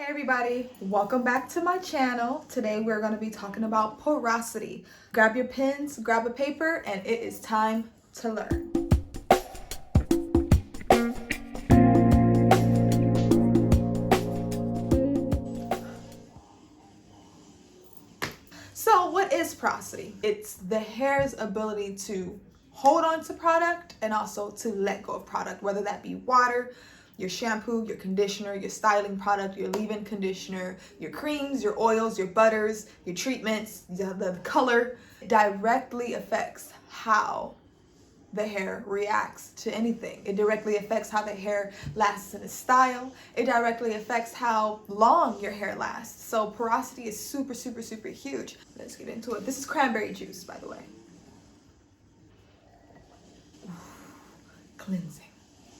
Hey everybody, welcome back to my channel. Today we're going to be talking about porosity. Grab your pens, grab a paper, and it is time to learn. So what is porosity? It's the hair's ability to hold on to product and also to let go of product, whether that be water, your shampoo, your conditioner, your styling product, your leave-in conditioner, your creams, your oils, your butters, your treatments, the color. It directly affects how the hair reacts to anything. It directly affects how the hair lasts in a style. It directly affects how long your hair lasts. So porosity is super, super, super huge. Let's get into it. This is cranberry juice, by the way. Cleansing.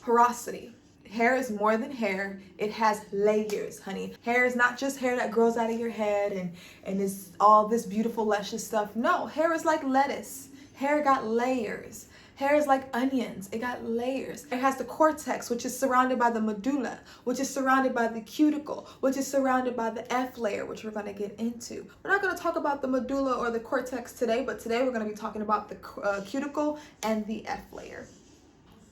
Porosity. Hair is more than hair. It has layers, honey. Hair is not just hair that grows out of your head and is all this beautiful, luscious stuff. No, hair is like lettuce. Hair got layers. Hair is like onions. It got layers. It has the cortex, which is surrounded by the medulla, which is surrounded by the cuticle, which is surrounded by the F layer, which we're going to get into. We're not going to talk about the medulla or the cortex today, but today we're going to be talking about the cuticle and the F layer.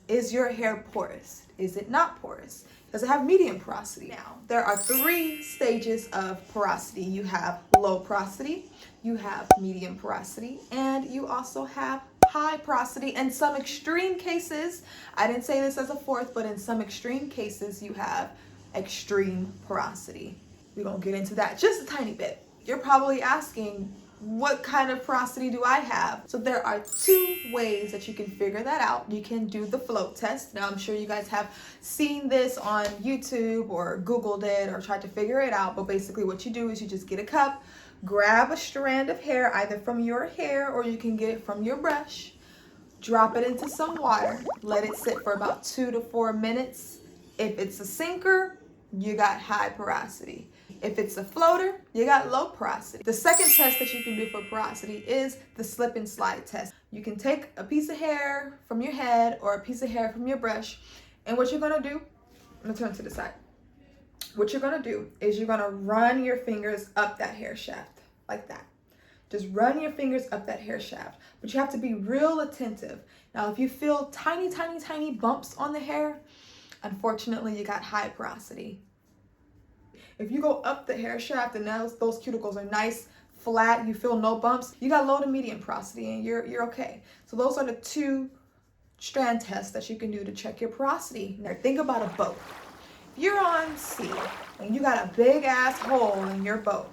Is your hair porous? Is it not porous? Does it have medium porosity? Now, there are 3 stages of porosity. You have low porosity, you have medium porosity, and you also have high porosity. In some extreme cases, I didn't say this as a 4th, but in some extreme cases, you have extreme porosity. We're gonna get into that just a tiny bit. You're probably asking, what kind of porosity do I have? So there are 2 ways that you can figure that out. You can do the float test. Now I'm sure you guys have seen this on YouTube or Googled it or tried to figure it out, but basically what you do is you just get a cup, grab a strand of hair, either from your hair or you can get it from your brush, drop it into some water, let it sit for about 2 to 4 minutes. If it's a sinker, you got high porosity. If it's a floater, you got low porosity. The second test that you can do for porosity is the slip and slide test. You can take a piece of hair from your head or a piece of hair from your brush, and what you're gonna do, I'm gonna turn to the side. What you're gonna do is you're gonna run your fingers up that hair shaft, like that. Just run your fingers up that hair shaft, but you have to be real attentive. Now, if you feel tiny, tiny, tiny bumps on the hair, unfortunately, you got high porosity. If you go up the hair shaft and those cuticles are nice, flat, you feel no bumps, you got low to medium porosity and you're okay. So those are the 2 strand tests that you can do to check your porosity. Now think about a boat. If you're on sea and you got a big ass hole in your boat,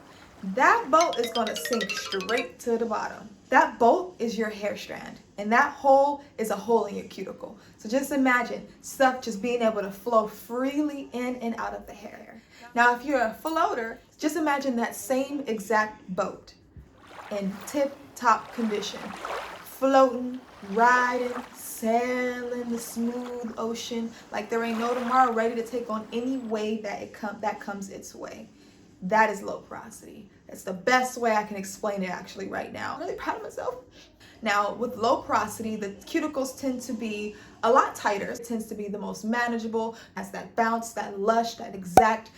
that boat is gonna sink straight to the bottom. That boat is your hair strand, and that hole is a hole in your cuticle. So just imagine stuff just being able to flow freely in and out of the hair. Now, if you're a floater, just imagine that same exact boat in tip-top condition, floating, riding, sailing the smooth ocean like there ain't no tomorrow, ready to take on any wave that comes its way. That is low porosity. That's the best way I can explain it actually right now. I'm really proud of myself. Now, with low porosity, the cuticles tend to be a lot tighter. It tends to be the most manageable, has that bounce, that lush, that exact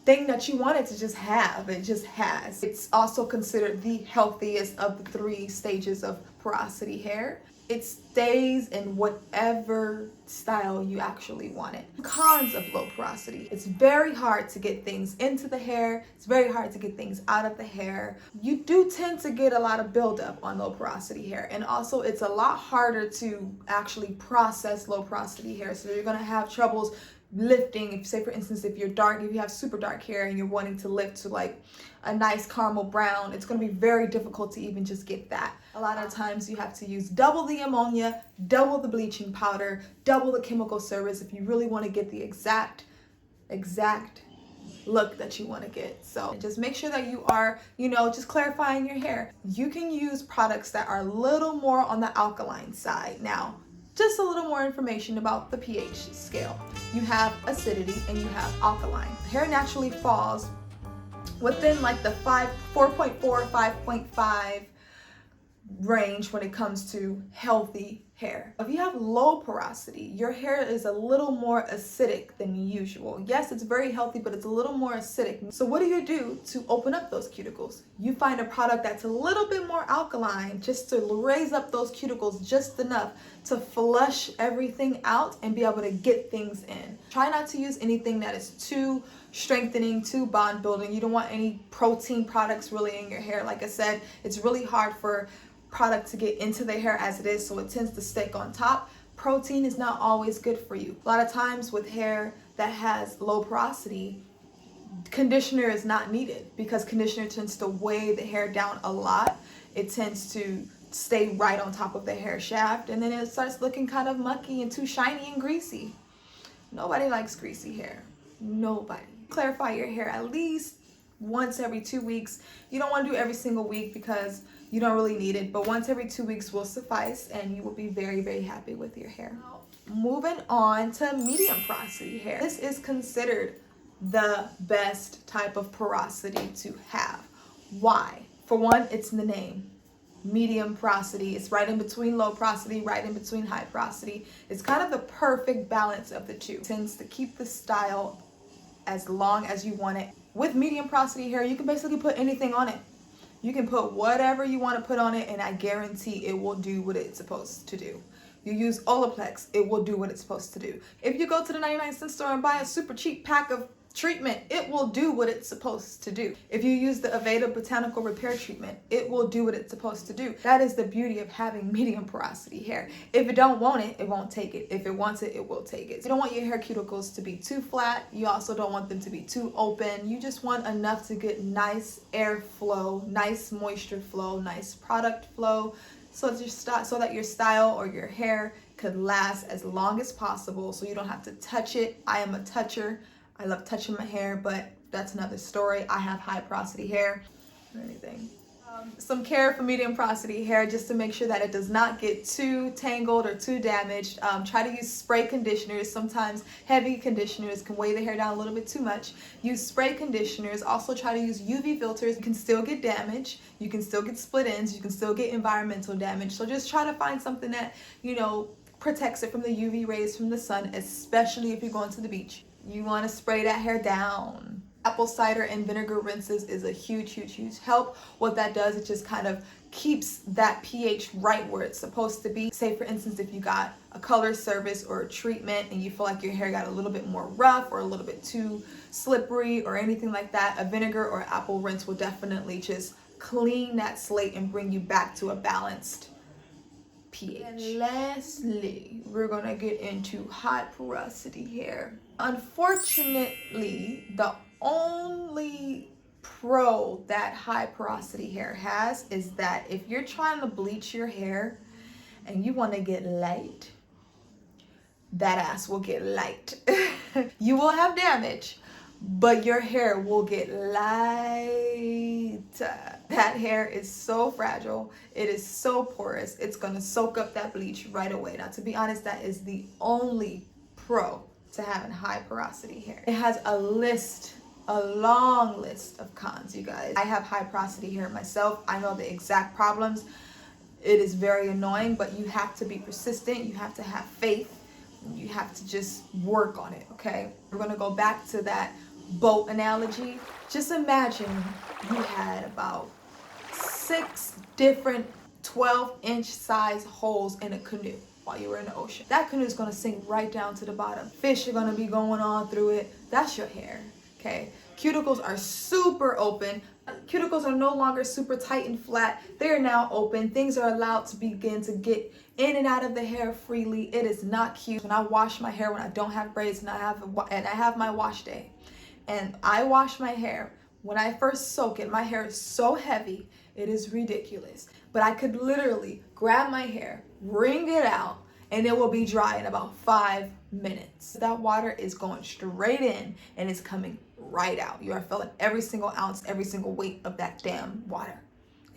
thing that you want it to just have. It just has. It's also considered the healthiest of the 3 stages of porosity hair. It stays in whatever style you actually want it. Cons of low porosity. It's very hard to get things into the hair. It's very hard to get things out of the hair. You do tend to get a lot of buildup on low porosity hair. And also it's a lot harder to actually process low porosity hair. So you're gonna have troubles lifting. If, say for instance, if you have super dark hair and you're wanting to lift to like a nice caramel brown, it's going to be very difficult to even just get that. A lot of times you have to use double the ammonia, double the bleaching powder, double the chemical service if you really want to get the exact look that you want to get. So just make sure that you are, just clarifying your hair. You can use products that are a little more on the alkaline side. Now, just a little more information about the pH scale. You have acidity and you have alkaline. Hair naturally falls within like the 4.4, 5.5 range when it comes to healthy hair. If you have low porosity, your hair is a little more acidic than usual. Yes, it's very healthy, but it's a little more acidic. So what do you do to open up those cuticles? You find a product that's a little bit more alkaline, just to raise up those cuticles just enough to flush everything out and be able to get things in. Try not to use anything that is too strengthening, too bond building. You don't want any protein products really in your hair. Like I said, it's really hard for product to get into the hair as it is, so it tends to stick on top. Protein is not always good for you. A lot of times with hair that has low porosity, conditioner is not needed because conditioner tends to weigh the hair down a lot. It tends to stay right on top of the hair shaft, and then it starts looking kind of mucky and too shiny and greasy. Nobody likes greasy hair. Nobody. Clarify your hair at least once every 2 weeks. You don't want to do every single week because you don't really need it, but once every 2 weeks will suffice and you will be very, very happy with your hair. Moving on to medium porosity hair. This is considered the best type of porosity to have. Why? For one, it's in the name. Medium porosity. It's right in between low porosity, right in between high porosity. It's kind of the perfect balance of the two. It tends to keep the style as long as you want it. With medium porosity hair, you can basically put anything on it. You can put whatever you want to put on it, and I guarantee it will do what it's supposed to do. You use Olaplex, it will do what it's supposed to do. If you go to the 99-cent store and buy a super cheap pack of treatment, it will do what it's supposed to do. If you use the Aveda Botanical Repair Treatment, it will do what it's supposed to do. That is the beauty of having medium porosity hair. If it don't want it, it won't take it. If it wants it, it will take it. You don't want your hair cuticles to be too flat. You also don't want them to be too open. You just want enough to get nice airflow, nice moisture flow, nice product flow, so that your style or your hair could last as long as possible, so you don't have to touch it. I am a toucher. I love touching my hair, but that's another story. I have high porosity hair or anything. Some care for medium porosity hair, just to make sure that it does not get too tangled or too damaged. Try to use spray conditioners. Sometimes heavy conditioners can weigh the hair down a little bit too much. Use spray conditioners. Also try to use UV filters. You can still get damage. You can still get split ends. You can still get environmental damage. So just try to find something that, protects it from the UV rays from the sun, especially if you're going to the beach. You want to spray that hair down. Apple cider and vinegar rinses is a huge help. What that does, it just kind of keeps that pH right where it's supposed to be. Say for instance, if you got a color service or a treatment and you feel like your hair got a little bit more rough or a little bit too slippery or anything like that, a vinegar or apple rinse will definitely just clean that slate and bring you back to a balanced pH. And lastly, we're gonna get into high porosity hair. Unfortunately, the only pro that high porosity hair has is that if you're trying to bleach your hair and you want to get light, that ass will get light. You will have damage, but your hair will get light. That hair is so fragile. It is so porous. It's going to soak up that bleach right away. Now, to be honest, that is the only pro to having high porosity hair. It has a long list of cons, you guys. I have high porosity hair myself. I know the exact problems. It is very annoying, but you have to be persistent. You have to have faith. You have to just work on it, okay? We're gonna go back to that boat analogy. Just imagine you had about 6 different 12-inch size holes in a canoe while you were in the ocean. That canoe is gonna sink right down to the bottom. Fish are gonna be going on through it. That's your hair, okay? Cuticles are super open. Cuticles are no longer super tight and flat. They are now open. Things are allowed to begin to get in and out of the hair freely. It is not cute. When I wash my hair, when I don't have braids and I have my wash day, and I wash my hair, when I first soak it, my hair is so heavy, it is ridiculous. But I could literally grab my hair, wring it out, and it will be dry in about 5 minutes. That water is going straight in and it's coming right out. You are feeling every single ounce, every single weight of that damn water.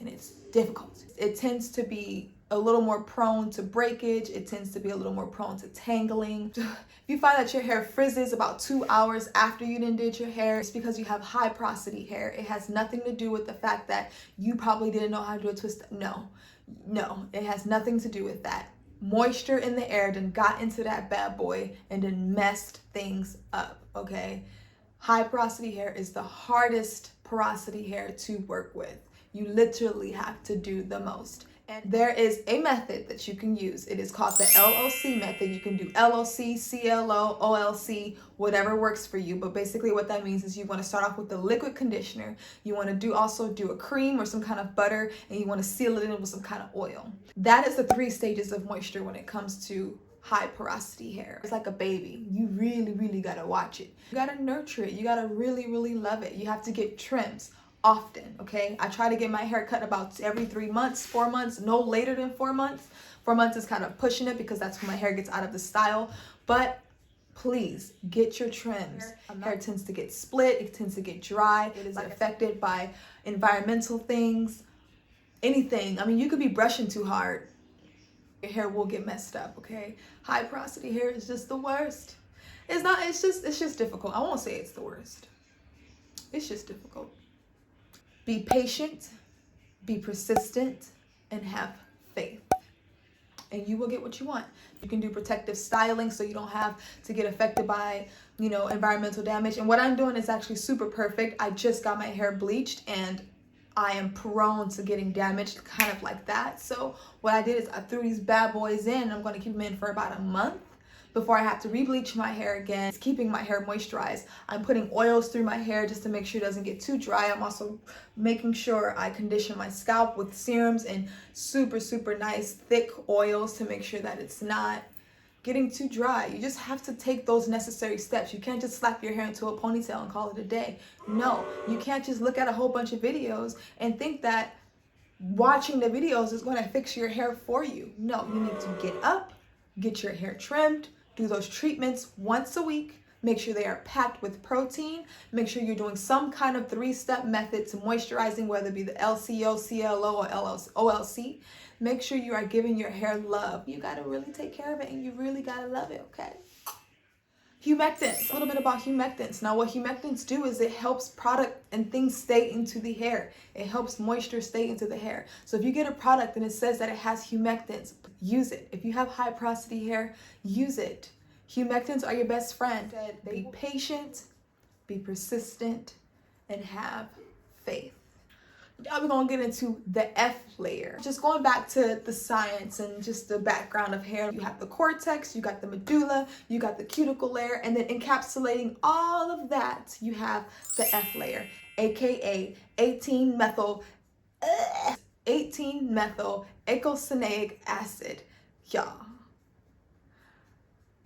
And it's difficult. It tends to be a little more prone to breakage. It tends to be a little more prone to tangling. If you find that your hair frizzes about 2 hours after you did your hair, it's because you have high porosity hair. It has nothing to do with the fact that you probably didn't know how to do a twist. No, it has nothing to do with that. moisture in the air then got into that bad boy and then messed things up, okay? High porosity hair is the hardest porosity hair to work with. You literally have to do the most. And there is a method that you can use. It is called the LOC method. You can do LOC, CLO, OLC, whatever works for you. But basically what that means is you want to start off with the liquid conditioner. You want to also do a cream or some kind of butter, and you want to seal it in with some kind of oil. That is the 3 stages of moisture when it comes to high porosity hair. It's like a baby. You really, really got to watch it. You got to nurture it. You got to really, really love it. You have to get trims often, okay? I try to get my hair cut about every 3 months, 4 months, no later than 4 months. 4 months is kind of pushing it because that's when my hair gets out of the style. But please get your trims. Hair tends to get split, it tends to get dry, it is affected by environmental things, anything. I mean, you could be brushing too hard, your hair will get messed up, okay? High porosity hair is just the worst. It's just difficult. I won't say it's the worst. It's just difficult. Be patient, be persistent, and have faith. And you will get what you want. You can do protective styling so you don't have to get affected by, environmental damage. And what I'm doing is actually super perfect. I just got my hair bleached and I am prone to getting damaged kind of like that. So what I did is I threw these bad boys in. I'm going to keep them in for about a month before I have to re-bleach my hair again. It's keeping my hair moisturized. I'm putting oils through my hair just to make sure it doesn't get too dry. I'm also making sure I condition my scalp with serums and super, super nice thick oils to make sure that it's not getting too dry. You just have to take those necessary steps. You can't just slap your hair into a ponytail and call it a day. No, you can't just look at a whole bunch of videos and think that watching the videos is going to fix your hair for you. No, you need to get up, get your hair trimmed, do those treatments once a week. Make sure they are packed with protein. Make sure you're doing some kind of 3-step method to moisturizing, whether it be the LCO, CLO, or OLC. Make sure you are giving your hair love. You gotta really take care of it and you really gotta love it, okay? Humectants, a little bit about humectants. Now what humectants do is it helps product and things stay into the hair. It helps moisture stay into the hair. So if you get a product and it says that it has humectants, use it. If you have high porosity hair, use it. Humectants are your best friend. Be patient, be persistent, and have faith. Now we're gonna get into the F layer. Just going back to the science and just the background of hair. You have the cortex, you got the medulla, you got the cuticle layer, and then encapsulating all of that, you have the F layer, aka 18-methyl eicosanoic acid. Y'all,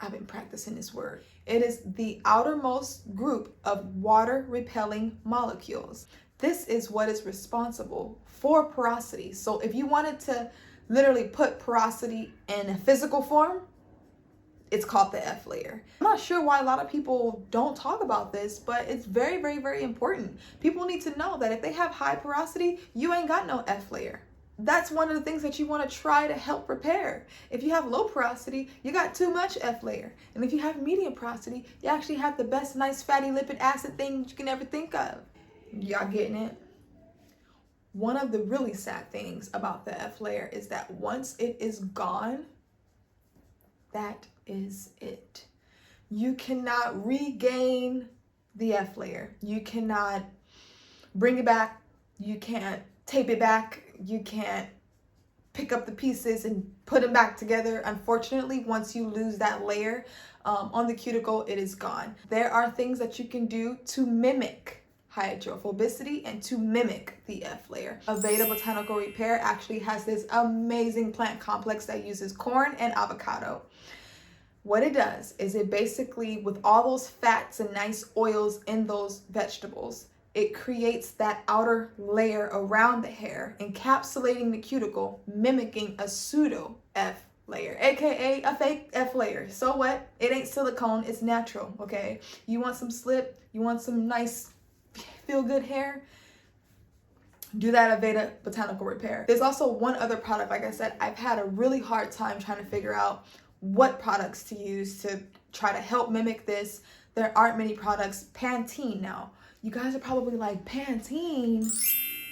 I've been practicing this word. It is the outermost group of water-repelling molecules. This is what is responsible for porosity. So if you wanted to literally put porosity in a physical form, it's called the F layer. I'm not sure why a lot of people don't talk about this, but it's very, very, very important. People need to know that if they have high porosity, you ain't got no F layer. That's one of the things that you want to try to help repair. If you have low porosity, you got too much F layer. And if you have medium porosity, you actually have the best nice fatty lipid acid thing you can ever think of. Y'all getting it? One of the really sad things about the F layer is that once it is gone, that is it. You cannot regain the F layer. You cannot bring it back. You can't tape it back. You can't pick up the pieces and put them back together. Unfortunately, once you lose that layer on the cuticle, it is gone. There are things that you can do to mimic hydrophobicity and to mimic the F layer. Aveda Botanical Repair actually has this amazing plant complex that uses corn and avocado. What it does is it basically, with all those fats and nice oils in those vegetables, it creates that outer layer around the hair, encapsulating the cuticle, mimicking a pseudo F layer, aka a fake F layer. So what? It ain't silicone, it's natural, okay? You want some slip, you want some nice feel good hair, do that Aveda Botanical Repair. There's also one other product. Like I said, I've had a really hard time trying to figure out what products to use to try to help mimic this. There aren't many products. Pantene now. You guys are probably like, Pantene?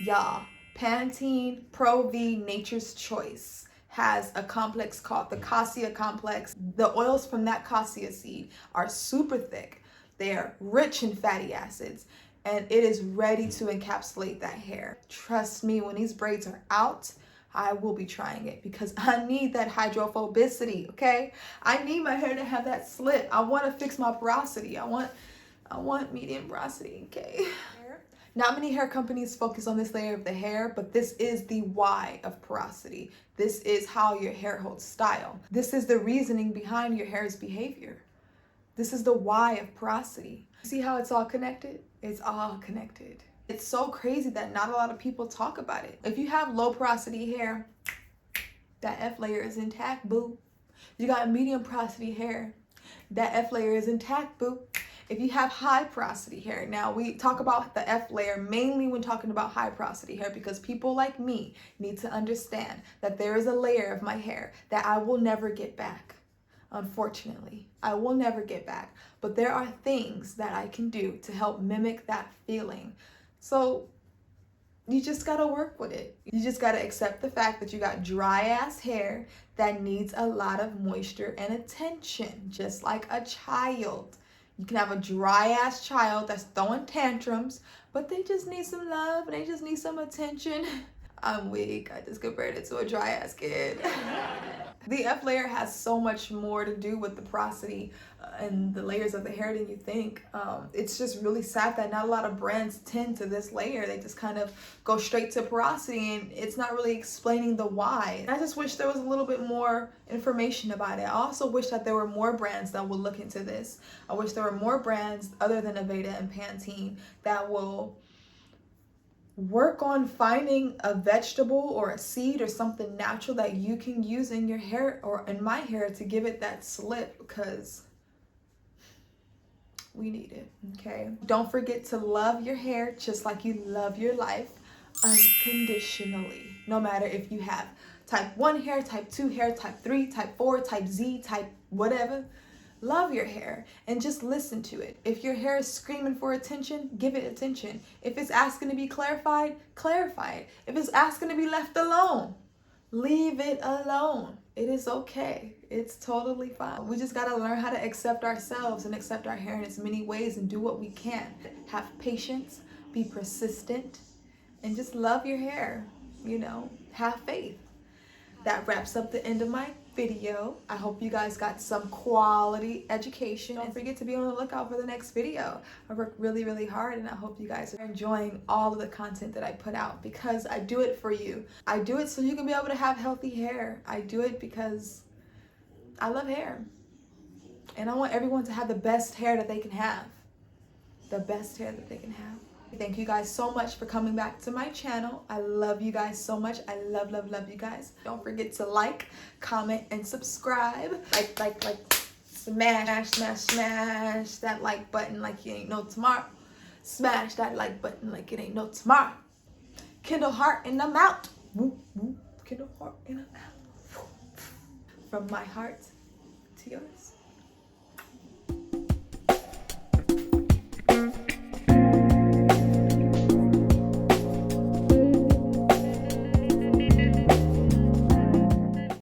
Yeah, Pantene Pro V Nature's Choice. has a complex called the cassia complex. The oils from that cassia seed are super thick. They are rich in fatty acids, and it is ready to encapsulate that hair. Trust me, when these braids are out, I will be trying it because I need that hydrophobicity, okay? I need my hair to have that slip. I want to fix my porosity. I want medium porosity, okay? Not many hair companies focus on this layer of the hair, but this is the why of porosity. This is how your hair holds style. This is the reasoning behind your hair's behavior. This is the why of porosity. See how it's all connected? It's all connected. It's so crazy that not a lot of people talk about it. If you have low porosity hair, that F layer is intact, boo. You got medium porosity hair, that F layer is intact, boo. If you have high porosity hair, now we talk about the F layer mainly when talking about high porosity hair because people like me need to understand that there is a layer of my hair that I will never get back. Unfortunately, I will never get back, but there are things that I can do to help mimic that feeling. So you just gotta work with it. You just gotta accept the fact that you got dry ass hair that needs a lot of moisture and attention, just like a child. You can have a dry ass child that's throwing tantrums, but they just need some love and they just need some attention. I'm weak. I just compared it to a dry ass kid. The F layer has so much more to do with the porosity and the layers of the hair than you think. It's just really sad that not a lot of brands tend to this layer. They just kind of go straight to porosity and it's not really explaining the why. I just wish there was a little bit more information about it. I also wish that there were more brands that will look into this. I wish there were more brands other than Aveda and Pantene that will work on finding a vegetable or a seed or something natural that you can use in your hair or in my hair to give it that slip, because we need it, okay? Don't forget to love your hair just like you love your life unconditionally. No matter if you have type 1 hair, type 2 hair, type 3, type 4, type Z, type whatever. Love your hair and just listen to it. If your hair is screaming for attention, give it attention. If it's asking to be clarified, clarify it. If it's asking to be left alone, leave it alone. It is okay. It's totally fine. We just gotta learn how to accept ourselves and accept our hair in as many ways and do what we can. Have patience, be persistent, and just love your hair. You know, have faith. That wraps up the end of my video. I hope you guys got some quality education. Don't forget to be on the lookout for the next video. I work really, really hard and I hope you guys are enjoying all of the content that I put out because I do it for you. I do it so you can be able to have healthy hair. I do it because I love hair. And I want everyone to have the best hair that they can have. The best hair that they can have. Thank you guys so much for coming back to my channel. I love you guys so much. I love, love, love you guys. Don't forget to like, comment, and subscribe. Like, smash that like button like you ain't no tomorrow. Smash that like button like it ain't no tomorrow. Kendall Heart and I'm out. Woo, woo. Kendall Heart and I'm out. From my heart to yours.